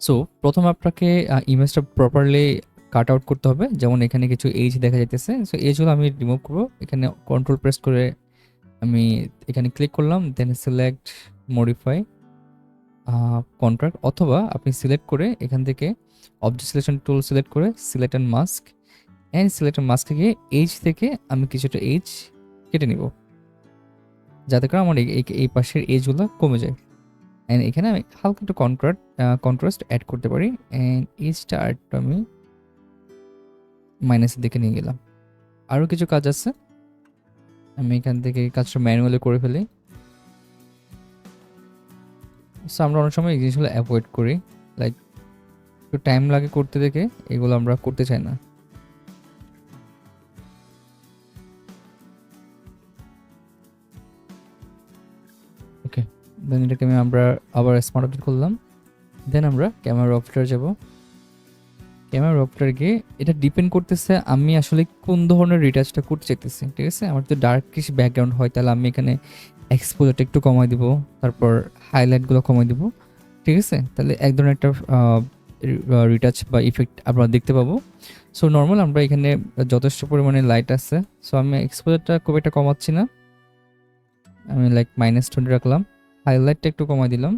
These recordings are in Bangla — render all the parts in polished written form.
সো প্রথমে আপনাকে ইমেজটা প্রপারলি কাট আউট করতে হবে। যেমন এখানে কিছু এজ দেখা যাইতেছে, সো এজগুলো আমি রিমুভ করবো। এখানে কন্ট্রোল প্রেস করে আমি এখানে ক্লিক করলাম, দেন সিলেক্ট মডিফাই কন্ট্রাক্ট, অথবা আপনি সিলেক্ট করে এখান থেকে অবজেক্ট সিলেকশন টুল সিলেক্ট করে select and mask, and select and মাস্কে গিয়ে এজ থেকে আমি কিছুটা এজ কেটে নিব, যাতে করে আমার এই পাশের এজগুলো কমে যায়। অ্যান্ড এখানে আমি হালকা একটু কন্ট্রাস্ট অ্যাড করতে পারি, অ্যান্ড এজটা আরেকটু আমি মাইনাসের দিকে নিয়ে গেলাম। আরও কিছু কাজ আছে, আমি এখান থেকে এই কাজটা ম্যানুয়ালি করে ফেলি। সো আমরা অনেক সময় এই জিনিসগুলো অ্যাভয়েড করি, লাইক একটু টাইম লাগে করতে, দেখে এগুলো আমরা করতে চাই না। ওকে, দেন এটাকে আমরা আবার স্মার্ট আপডেট করলাম। দেন আমরা ক্যামেরা অপশনে যাব। ক্যামেরা অপশনে গিয়ে এটা ডিপেন্ড করতেছে আমি আসলে কোন ধরনের রিটাচটা করতে চাইতেছি। ঠিক আছে, আমার তো ডার্কিশ ব্যাকগ্রাউন্ড হয়, তাহলে আমি এখানে এক্সপোজারটা একটু কমাই দিব, তারপর হাইলাইটগুলো কমাই দিব। ঠিক আছে, তাহলে এক ধরনের একটা রিটাচ বা ইফেক্ট আমরা দেখতে পাবো। সো নর্মাল আমরা এখানে যথেষ্ট পরিমাণে লাইট আছে, সো আমি এক্সপোজারটা খুব একটা কমাচ্ছি না, আমি লাইক -20 রাখলাম। হাইলাইটটা একটু কমাই দিলাম,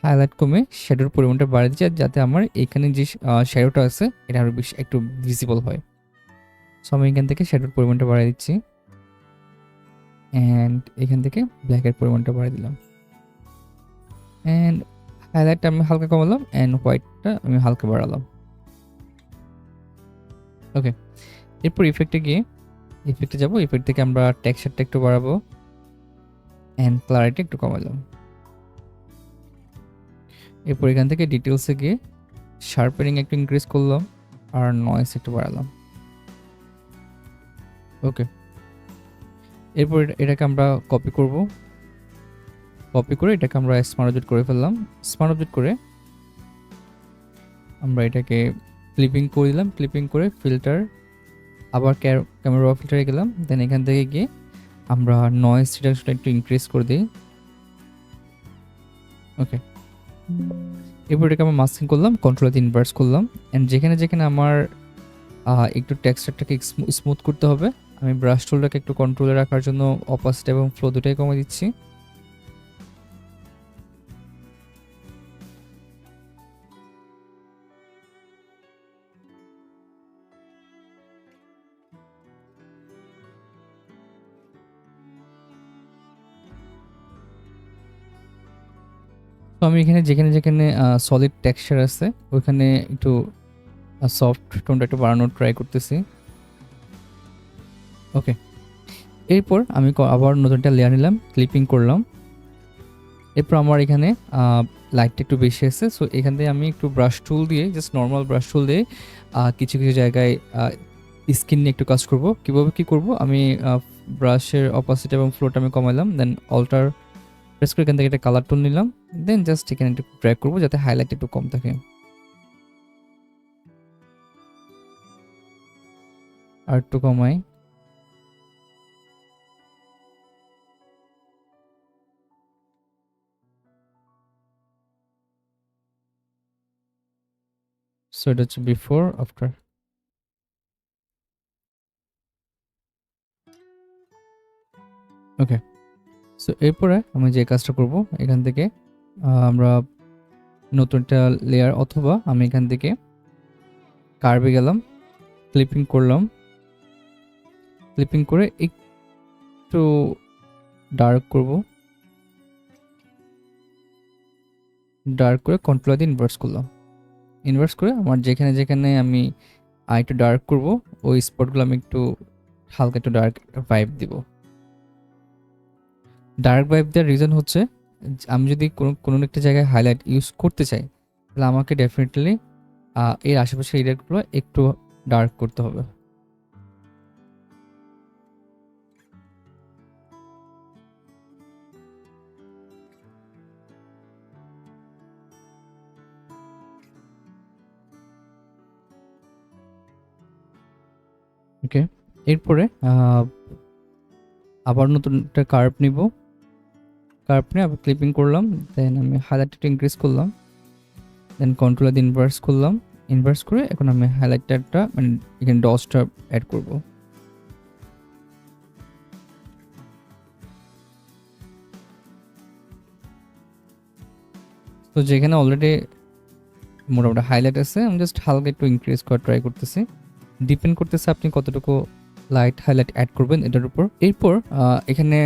হাইলাইট কমে শ্যাডোর পরিমাণটা বাড়িয়ে দিচ্ছি, যাতে আমার এখানে যে শ্যাডোটা আছে এটা আরও বেশি একটু ভিজিবল হয়। সো আমি এখান থেকে শ্যাডোর পরিমাণটা বাড়িয়ে দিচ্ছি, অ্যান্ড এখান থেকে ব্ল্যাকের পরিমাণটা বাড়িয়ে দিলাম, অ্যান্ড হাইলাইটটা আমি হালকা কমালাম, অ্যান্ড হোয়াইটটা আমি হালকা বাড়ালাম। ওকে, এরপর ইফেক্টে গিয়ে ইফেক্টে যাব, ইফেক্ট থেকে আমরা টেক্সচারটা একটু বাড়াবো, অ্যান্ড ক্লারিটি একটু কমালাম। এরপর এখান থেকে ডিটেলসে গিয়ে শার্পেনিং একটু ইনক্রিজ করলাম, আর নয়েস একটু বাড়ালাম। ওকে, এরপর এটাকে আমরা কপি করব, কপি করে এটাকে আমরা স্মার্ট অবজেক্ট করে ফেললাম। স্মার্ট অবজেক্ট করে আমরা এটাকে ক্লিপিং করে দিলাম, ক্লিপিং করে ফিল্টার, আবার ক্যামেরা ফিল্টারে গেলাম, দেন এখান থেকে গিয়ে আমরা নয়েজ রিডাকশনটা একটু ইনক্রিজ করে দিই। ওকে, এরপর এটাকে আমরা মাস্কিং করলাম, কন্ট্রোল ইনভার্স করলাম, অ্যান্ড যেখানে যেখানে আমার একটু টেক্সচারটাকে স্মুথ করতে হবে, আমি ব্রাশ টুলটাকে একটু কন্ট্রোলে রাখার জন্য অপাসিটি এবং ফ্লো দুটাই কমে দিচ্ছি। তো আমি এখানে যেখানে যেখানে সলিড টেক্সচার আছে ওইখানে একটু সফট টোনটা একটু বাড়ানোর ট্রাই করতেছি। ওকে, এরপর আমি আবার নতুন একটা লেয়ার নিলাম, ক্লিপিং করলাম। এরপর আমার এখানে লাইটটা একটু বেশি আছে, সো এখান থেকে আমি একটু ব্রাশ টুল দিয়ে, জাস্ট নর্মাল ব্রাশ টুল দিয়ে কিছু কিছু জায়গায় স্কিন নিয়ে একটু কাজ করব। কীভাবে কী করব, আমি ব্রাশের অপাসিটি এবং ফ্লোটা আমি কমাইলাম, দেন অল্টার প্রেস করে এখান থেকে একটা কালার টোন নিলাম, দেন জাস্ট এখানে একটু ড্র্যাগ করবো যাতে হাইলাইট একটু কম থাকে। আর একটু কমাই, সো এটা হচ্ছে বিফোর আফটার। ওকে, সো এরপরে আমি যে কাজটা করব, এখান থেকে আমরা নতুন একটা লেয়ার, অথবা আমি এখান থেকে কার্ভে গেলাম, ক্লিপিং করলাম, ক্লিপিং করে একটু ডার্ক করব, ডার্ক করে কন্ট্রোল দিয়ে ইনভার্স করলাম। ইনভার্স করে আমার যেখানে যেখানে আমি একটু ডার্ক করব ওই স্পটগুলো আমি একটু হালকা একটু ডার্ক ভাইব দিব। ডার্ক ভাইব দেওয়ার রিজন হচ্ছে আমি যদি কোনো একটা জায়গায় হাইলাইট ইউজ করতে চাই, তাহলে আমাকে ডেফিনেটলি এর আশেপাশের এরিয়াগুলো একটু ডার্ক করতে হবে। ওকে, এরপরে আবার নতুন একটা কার্ভ নিব, কার্ভ নিয়ে আবার ক্লিপিং করলাম, দেন আমি হাইলাইটটা ইনক্রিজ করলাম, দেন কন্ট্রোল দিয়ে ইনভার্স করলাম, ইনভার্স করে এখন আমি হাইলাইটারটা মানে এখানে ডসটা অ্যাড করব। তো যেখানে অলরেডি মোটামুটি হাইলাইট আছে আমি জাস্ট হালকা একটু ইনক্রিজ করার ট্রাই করতেছি। ডিপেন্ড করতেছে আপনি কতটুকু লাইট হাইলাইট অ্যাড করবেন এটার উপর। এরপর এখানে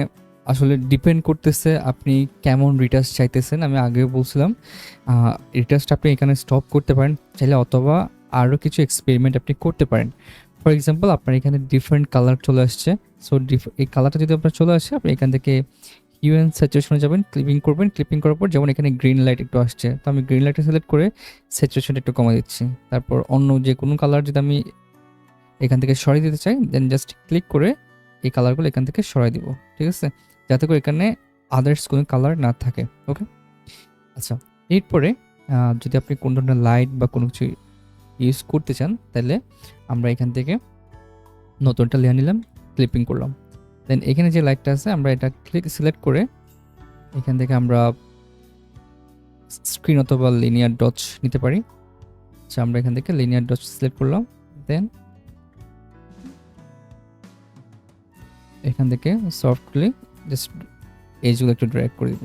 আসলে ডিপেন্ড করতেছে আপনি কেমন রিটাচ চাইতেছেন। আমি আগেও বলছিলাম রিটাচটা আপনি এখানে স্টপ করতে পারেন চাইলে, অথবা আরও কিছু এক্সপেরিমেন্ট আপনি করতে পারেন। ফর এক্সাম্পল আপনার এখানে ডিফারেন্ট কালার চলে আসছে, সো এই কালারটা যদি আপনার চলে আসে আপনি এখান থেকে হিউ অ্যান্ড স্যাচুরেশনে যাবেন, ক্লিপিং করবেন, ক্লিপিং করার পর যেমন এখানে গ্রিন লাইট একটু আসছে, তো আমি গ্রিন লাইটটা সিলেক্ট করে স্যাচুরেশনটা একটু কমে দিচ্ছি। তারপর অন্য যে কোনো কালার যদি আমি এখান থেকে সরিয়ে দিতে চাই দেন জাস্ট ক্লিক করে এই কালারগুলো এখান থেকে সরাই দিব, ঠিক আছে, যাতে করে এখানে আদার্স কোনো কালার না থাকে। ওকে, আচ্ছা, এরপরে যদি আপনি কোনো ধরনের লাইট বা কোনো কিছু ইউজ করতে চান তাহলে আমরা এখান থেকে নতুনটা লেয়ার নিলাম, ক্লিপিং করলাম, দেন এখানে যে লাইটটা আছে আমরা এটা সিলেক্ট করে এখান থেকে আমরা স্ক্রিন অথবা লিনিয়ার ডটস নিতে পারি। আচ্ছা, আমরা এখান থেকে লিনিয়ার ডটস সিলেক্ট করলাম, দেন এখান থেকে সফটলি জাস্ট এজগুলো একটু ড্র্যাগ করে দিব।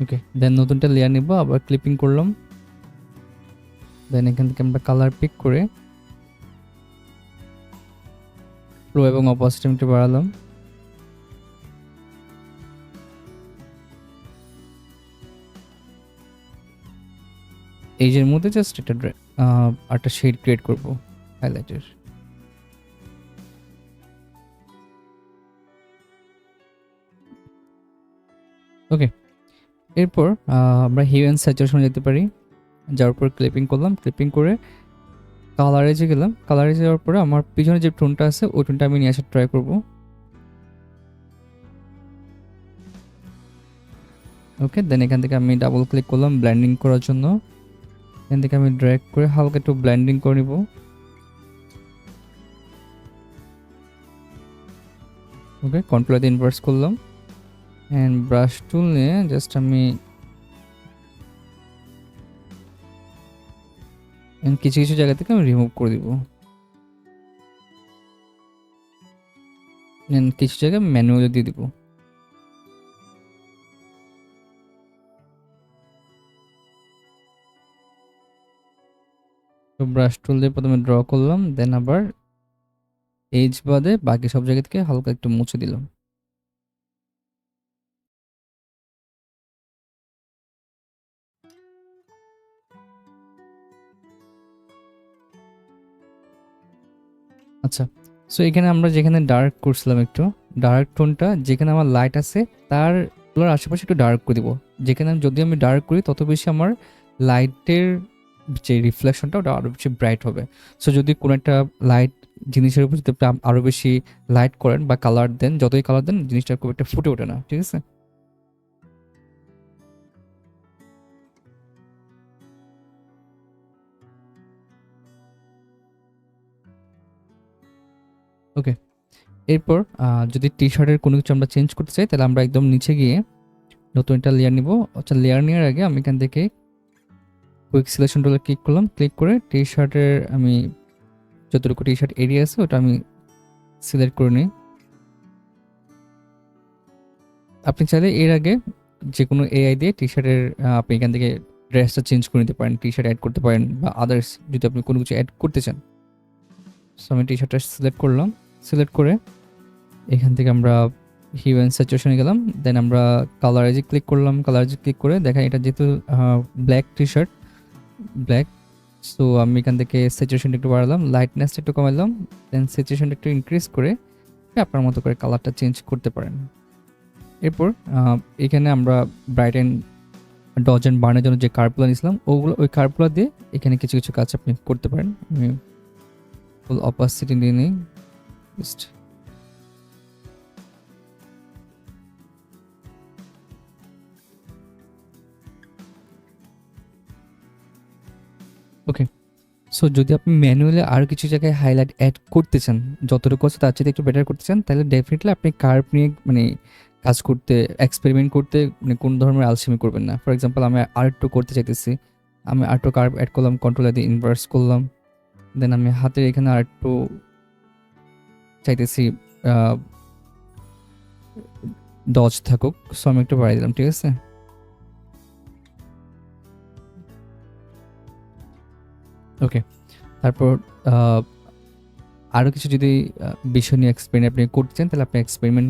ওকে, দেন নতুনটা লেয়ার নিব, আবার ক্লিপিং করলাম, দেন এখান থেকে আমরা কালার পিক করে ফ্লো এবং অপোজিট একটু বাড়ালাম। এজের মধ্যে জাস্ট একটা একটা শেড ক্রিয়েট করব হাইলাইটের। ওকে, এরপর আমরা হিউ অ্যান্ড স্যাচুরেশনে যেতে পারি, যাওয়ার পর ক্লিপিং করলাম, ক্লিপিং করে কালারেজে গেলাম, কালারেজে যাওয়ার পরে আমার পিছনে যে টোনটা আছে ওই টোনটা আমি নিয়ে আসার ট্রাই করব। ওকে, দেন এখান থেকে আমি ডাবল ক্লিক করলাম ব্লেন্ডিং করার জন্য, এখান থেকে আমি ড্র্যাগ করে হালকা একটু ব্লেন্ডিং করে নিব। ওকে, কন্ট্রোল দিয়ে ইনভার্স করলাম অ্যান্ড ব্রাশ টুল নিয়ে জাস্ট আমি কিছু কিছু জায়গা থেকে আমি রিমুভ করে দিব, কিছু জায়গায় ম্যানুয়ালি দিয়ে দিব। তো ব্রাশ টুল দিয়ে প্রথমে ড্র করলাম, দেন আবার এজ বাদে বাকি সব জায়গা থেকে হালকা একটু মুছে দিলাম। আচ্ছা, সো এখানে আমরা যেখানে ডার্ক করছিলাম একটু ডার্ক টোনটা যেখানে আমার লাইট আছে তার আশেপাশে একটু ডার্ক করে দিব। যেখানে যদি আমি ডার্ক করি তত বেশি আমার লাইটের যে রিফ্লেকশনটা ওটা আরও বেশি ব্রাইট হবে। সো যদি কোনো একটা লাইট জিনিসের উপর যদি আপনি আরও বেশি লাইট করেন বা কালার দেন, যতই কালার দেন জিনিসটা খুব একটা ফুটে ওঠে না, ঠিক আছে। ওকে, এরপর যদি টি শার্টের কোনো কিছু আমরা চেঞ্জ করতে চাই তাহলে আমরা একদম নিচে গিয়ে নতুন একটা লেয়ার নিব। আচ্ছা, লেয়ার নেওয়ার আগে আমি এখান থেকে কুইক সিলেকশন টুলে ক্লিক করলাম, ক্লিক করে টি শার্টের আমি যতটুকু টি শার্ট এরিয়া আছে ওটা আমি সিলেক্ট করে নিই। আপনি চাইলে এর আগে যে কোনো এআই দিয়ে টি শার্টের আপনি এখান থেকে ড্রেসটা চেঞ্জ করে নিতে পারেন, টি শার্ট অ্যাড করতে পারেন বা আদার্স যদি আপনি কোনো কিছু অ্যাড করতে চান। সো আমি টি শার্টটা সিলেক্ট করলাম, সিলেক্ট করে এখান থেকে আমরা হিউ অ্যান্ড স্যাচুরেশনে গেলাম, দেন আমরা কালারেজে ক্লিক করলাম, কালারেজে ক্লিক করে দেখেন এটা যেহেতু black T shirt black, so আমি এখান থেকে স্যাচুরেশনটা একটু বাড়ালাম, লাইটনেসটা একটু কমালাম, দেন স্যাচুরেশনটা একটু ইনক্রিজ করে আপনার মতো করে কালারটা চেঞ্জ করতে পারেন। এরপর এখানে আমরা ব্রাইট অ্যান্ড ডজ অ্যান্ড বার্নের জন্য যে কার্ভগুলো নিয়েছিলাম ওই কার্ভগুলো দিয়ে এখানে কিছু কিছু কাজ আপনি করতে পারেন। আমি ফুল অপাসিটি নিয়ে নিই জাস্ট। ওকে, সো সো যদি আপনি ম্যানুয়ালি আরও কিছু জায়গায় হাইলাইট অ্যাড করতে চান, যতটুকু আছে তার চেয়ে একটু বেটার করতে চান, তাহলে ডেফিনেটলি আপনি কার্ভ নিয়ে মানে কাজ করতে, এক্সপেরিমেন্ট করতে মানে কোন ধরনের আলসেমি করবেন না। ফর এক্সাম্পল আমি আরেকটু করতে চাইতেছি, আমি আরেকটু কার্ভ অ্যাড করলাম, কন্ট্রোল দিয়ে ইনভার্স করলাম, দেন আমি হাতের এখানে আরেকটু চাইতেছি ডজ থাকুক, সো আমি একটু বাড়িয়ে দিলাম, ঠিক আছে। ওকে, তারপর আরও কিছু যদি বিষয় নিয়ে এক্সপেরিমেন্ট আপনি করতে চান, তাহলে আপনি এক্সপেরিমেন্ট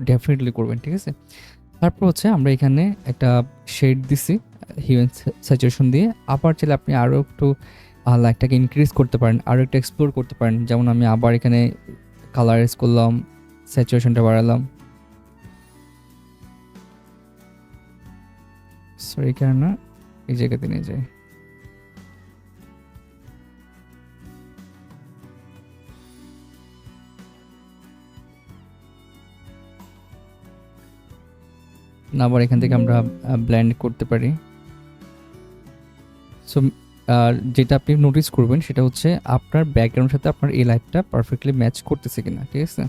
ডেফিনেটলি করবেন, ঠিক আছে। তারপর হচ্ছে আমরা এখানে একটা শেড দিছি হিউম্যান স্যাচুরেশন দিয়ে। আবার চাইলে আপনি আরও একটু লাইটটাকে ইনক্রিজ করতে পারেন, আরও একটু এক্সপ্লোর করতে পারেন। যেমন আমি আবার এখানে কালারাইজ করলাম, স্যাচুরেশনটা বাড়ালাম। সরি, এখানে না, এই জায়গাতে নিয়ে যাই। আবার এখান থেকে আমরা ব্লেন্ড করতে পারি। সো যেটা আপনি নোটিস করবেন সেটা হচ্ছে আপনার ব্যাকগ্রাউন্ডের সাথে আপনার এই লাইটটা পারফেক্টলি ম্যাচ করতেছে কিনা, ঠিক আছে।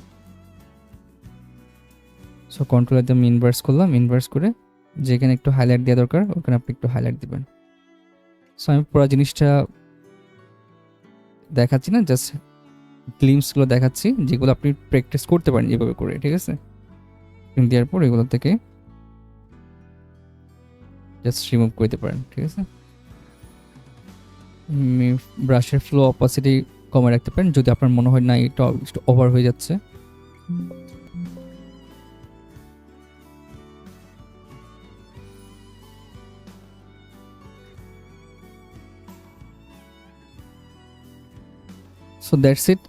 সো কন্ট্রোল একদম ইনভার্স করলাম, ইনভার্স করে যেখানে একটু হাইলাইট দেওয়া দরকার ওখানে আপনি একটু হাইলাইট দিবেন। সো আমি পুরো জিনিসটা দেখাচ্ছি না, জাস্ট গ্লিমসগুলো দেখাচ্ছি যেগুলো আপনি প্র্যাকটিস করতে পারেন এভাবে করে, ঠিক আছে। দেওয়ার পর এগুলো থেকে জাস্ট রিমুভ করতে পারেন, ঠিক আছে। ব্রাশের ফ্লো অপাসিটি কমে রাখতে পারেন যদি আপনার মনে হয় না এটা একটু ওভার হয়ে যাচ্ছে। So that's it.